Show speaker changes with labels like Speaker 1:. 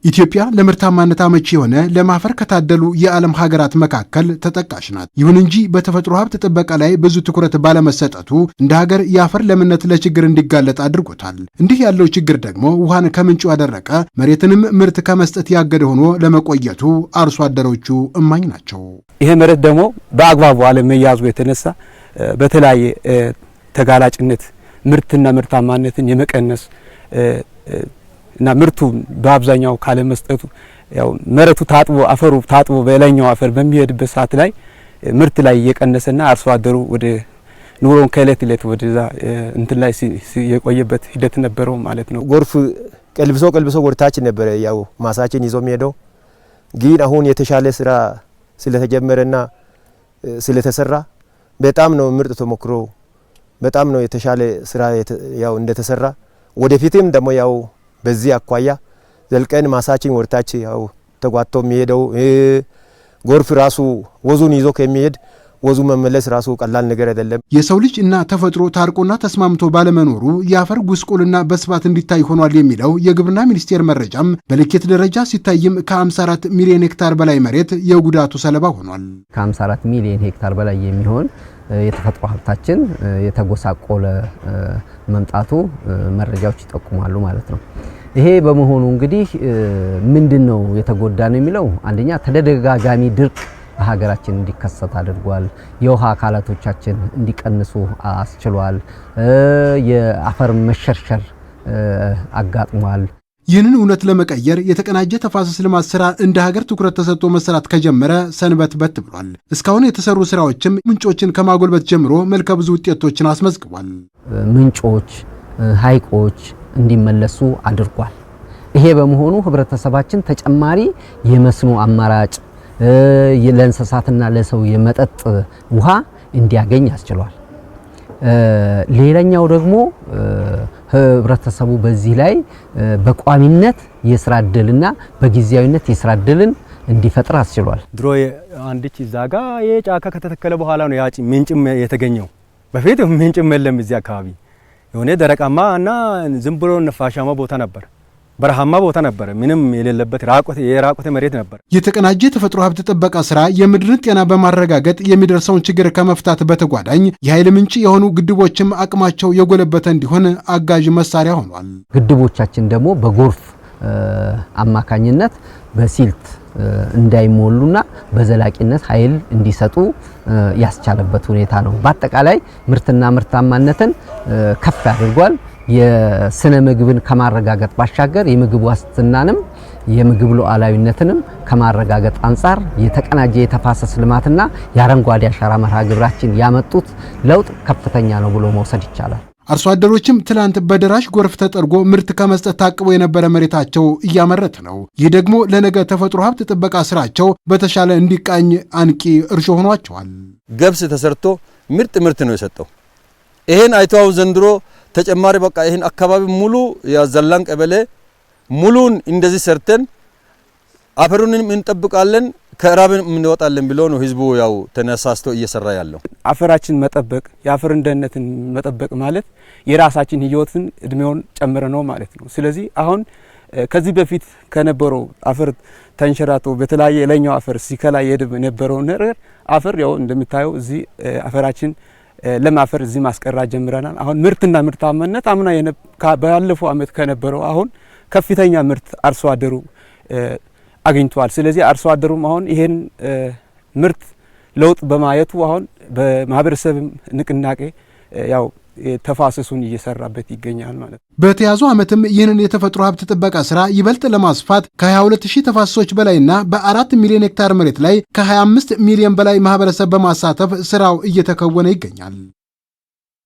Speaker 1: ኢትዮጵያ ለምርታማነት አመቺ የሆነ ለማፈር ከታደሉ የዓለም ሀገራት መካከል ተጠቃሽ ናት። ይሁን እንጂ በተፈጥሮ ሀብት ጥበቃ ላይ ብዙ ትኩረት ባለመሰጠቱ እንደ ሀገር የአፈር ለምነት ለችግር እንዲጋለጥ አድርጎታል። እንዲህ ያለው ችግር ደግሞ ውሃን ከምንጩ ያደረቀ መሬትንም ምርት ከመስጠት ያገደ ሆኖ ለመቆየቱ አርሶ አደሮቹ እማኝ ናቸው።
Speaker 2: ይሄ መሬት ደግሞ በአግባቡ አለመያዙ የተነሳ በተለያየ ተጋላጭነት ምርትና ምርታማነትን የመቀነስ እና ምርቱ በአብዛኛው ካለ መስጠቱ ያው መሬቱ ታጥቦ አፈሩ ታጥቦ በላይኛው አፈር በሚሄድበት ሰዓት ላይ ምርት ላይ እየቀነሰና አርሶ አደሩ ወደ ኑሮን ከእለት እለት ወደዛ እንትን ላይ የቆየበት ሂደት ነበረው ማለት ነው።
Speaker 3: ጎርፍ ቀልብሶ ወርታች ነበር ያው ማሳችን ይዞ የሚሄደው። ግን አሁን የተሻለ ስራ ስለተጀመረና ስለተሰራ በጣም ነው ምርጥ ተሞክሮ በጣም ነው የተሻለ ስራ ያው እንደተሰራ ወደፊትም ደግሞ ያው በዚህ አኳያ ዘልቀን ማሳችን ወርታች ያው ተጓቶ የሚሄደው ጎርፍ ራሱ ወዙን ይዞ ከሚሄድ ወዙ መመለስ ራሱ ቀላል ነገር አይደለም።
Speaker 1: የሰው ልጅ እና ተፈጥሮ ታርቆና ተስማምቶ ባለመኖሩ የአፈር ጉስቁልና በስፋት እንዲታይ ሆኗል የሚለው የግብርና ሚኒስቴር መረጃም በልኬት ደረጃ ሲታይም ከ54 ሚሊዮን ሄክታር በላይ መሬት የጉዳቱ ሰለባ ሆኗል።
Speaker 4: ከ54 ሚሊዮን ሄክታር በላይ የሚሆን የተፈጥሮ ሀብታችን የተጎሳቆለ መምጣቱ መረጃዎች ይጠቁማሉ ማለት ነው። ይሄ በመሆኑ እንግዲህ ምንድነው የተጎዳ ነው የሚለው አንደኛ ተደጋጋሚ ድርቅ በሀገራችን እንዲከሰት አድርጓል። የውሃ አካላቶቻችን እንዲቀንሱ አስችሏል። የአፈር መሸርሸር አጋጥሟል።
Speaker 1: ይህንን እውነት ለመቀየር የተቀናጀ ተፋሰስ ልማት ስራ እንደ ሀገር ትኩረት ተሰጥቶ መሰራት ከጀመረ ሰንበትበት ብሏል። እስካሁን የተሰሩ ስራዎችም ምንጮችን ከማጎልበት ጀምሮ መልከ ብዙ ውጤቶችን አስመዝግቧል።
Speaker 4: ምንጮች፣ ሐይቆች እንዲመለሱ አድርጓል። ይሄ በመሆኑ ህብረተሰባችን ተጨማሪ የመስኖ አማራጭ ለእንስሳትና ለሰው የመጠጥ ውሃ እንዲያገኝ አስችሏል። ሌላኛው ደግሞ ህብረተሰቡ በዚህ ላይ በቋሚነት የስራ ዕድልና በጊዜያዊነት የስራ ዕድልን እንዲፈጥር አስችሏል።
Speaker 2: ድሮ አንዲች ዛጋ የጫካ ከተተከለ በኋላ ነው ያጭ ምንጭም የተገኘው። በፊት ምንጭም የለም እዚህ አካባቢ የሆነ ደረቃማ እና ዝም ብሎ ነፋሻማ ቦታ ነበር። በረሃማ ቦታ ነበር። ምንም የሌለበት የራቆተ መሬት ነበር።
Speaker 1: የተቀናጀ ተፈጥሮ ሀብት ጥበቃ ስራ የምድርን ጤና በማረጋገጥ የሚደርሰውን ችግር ከመፍታት በተጓዳኝ የኃይል ምንጭ የሆኑ ግድቦችም አቅማቸው የጎለበተ እንዲሆን አጋዥ መሳሪያ ሆኗል።
Speaker 4: ግድቦቻችን ደግሞ በጎርፍ አማካኝነት በሲልት እንዳይሞሉና በዘላቂነት ኃይል እንዲሰጡ ያስቻለበት ሁኔታ ነው። በአጠቃላይ ምርትና ምርታማነትን ከፍ አድርጓል። የስነ ምግብን ከማረጋገጥ ባሻገር የምግብ ዋስትናንም የምግብ ሉዓላዊነትንም ከማረጋገጥ አንጻር የተቀናጀ የተፋሰስ ልማትና የአረንጓዴ አሻራ መርሃ ግብራችን ያመጡት ለውጥ ከፍተኛ ነው ብሎ መውሰድ ይቻላል።
Speaker 1: አርሶ አደሮችም ትላንት በደራሽ ጎርፍ ተጠርጎ ምርት ከመስጠት ታቅቦ የነበረ መሬታቸው እያመረተ ነው። ይህ ደግሞ ለነገ ተፈጥሮ ሀብት ጥበቃ ስራቸው በተሻለ እንዲቃኝ አንቂ እርሾ ሆኗቸዋል።
Speaker 5: ገብስ ተሰርቶ ምርት ነው የሰጠው። ይሄን አይተው ዘንድሮ ተጨማሪ በቃ ይሄን አካባቢ ሙሉ ያዘላን ቀበሌ ሙሉን እንደዚህ ሰርተን አፈሩንም እንጠብቃለን ከራብን እንወጣለን ብሎ ነው ህዝቡ ያው ተነሳስቶ እየሰራ ያለው።
Speaker 2: አፈራችን መጠበቅ የአፈርን ደህንነትን መጠበቅ ማለት የራሳችን ህይወትን እድሜውን ጨምረ ነው ማለት ነው። ስለዚህ አሁን ከዚህ በፊት ከነበረው አፈር ተንሸራቶ በተለያየ ለኛው አፈር ሲከላ የነበረው ነገር አፈር ያው እንደምታየው እዚህ አፈራችን ለማፈር እዚህ ማስቀራ ጀምረናል። አሁን ምርትና ምርታማነት አምና ባለፈው አመት ከነበረው አሁን ከፍተኛ ምርት አርሶ አደሩ አግኝቷል። ስለዚህ አርሶ አደሩም አሁን ይሄን ምርት ለውጥ በማየቱ አሁን በማህበረሰብ ንቅናቄ ያው ተፋሰሱን እየሰራበት ይገኛል ማለት ነው።
Speaker 1: በተያዙ አመትም ይህንን የተፈጥሮ ሀብት ጥበቃ ስራ ይበልጥ ለማስፋት ከ22000 ተፋሰሶች በላይና በ4 ሚሊዮን ሄክታር መሬት ላይ ከ25 ሚሊዮን በላይ ማህበረሰብ በማሳተፍ ስራው እየተከወነ ይገኛል።